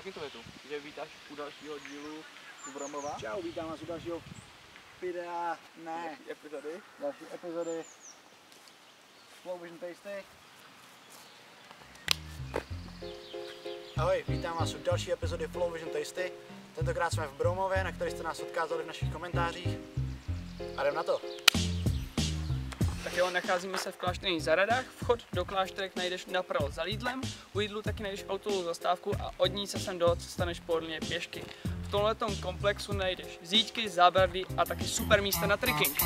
Řekni to větu, že vítáš u dalšího dílu z Bromova. Čau, vítám vás u dalšího videa, další epizody Flow Vision Tasty. Ahoj, vítám vás u další epizody Flow Vision Tasty. Tentokrát jsme v Bromově, na který jste nás odkázali v našich komentářích. A jdem na to. Tak jo, nacházíme se v klášterních zahradách. Vchod do klášterek najdeš napravo za Lidlem, u Lidlu taky najdeš autobusovou zastávku a od ní se sem dostaneš pohodlně pěšky. V tomhletom komplexu najdeš zíťky, zábradlí a taky super místa na tricking.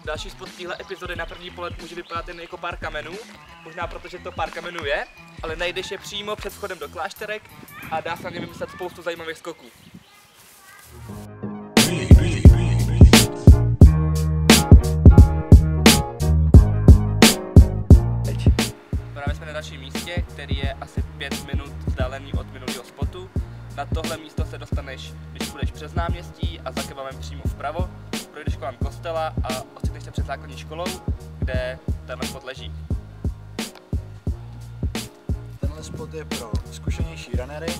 Další spod téhle epizody na první pohled může vypadat jen jako pár kamenů, možná protože to pár kamenů je, ale najdeš je přímo před vchodem do klášterek a dá se na ně vymyslet spoustu zajímavých skoků. Právě jsme na dalším místě, který je asi 5 minut vzdálený od minulého spotu. Na tohle místo se dostaneš, když půjdeš přes náměstí a za kebabem přímo vpravo, projdeš kolem kostela a ocitneš se před základní školou, kde tenhle spot leží. Tenhle spot je pro zkušenější runnery,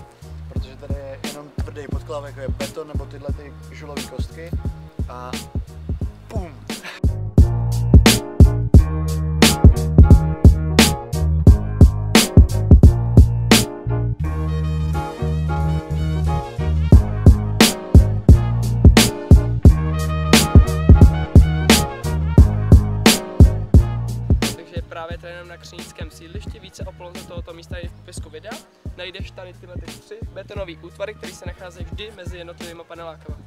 protože tady je jenom tvrdý podklad, jako je beton nebo tyhle ty žulové kostky a pum! Právě trénujeme na Křenickém sídlišti, více o poloze tohoto místa je v popisku videa. Najdeš tady tyhle 3 betonové útvary, které se nacházejí vždy mezi jednotlivými panelákama.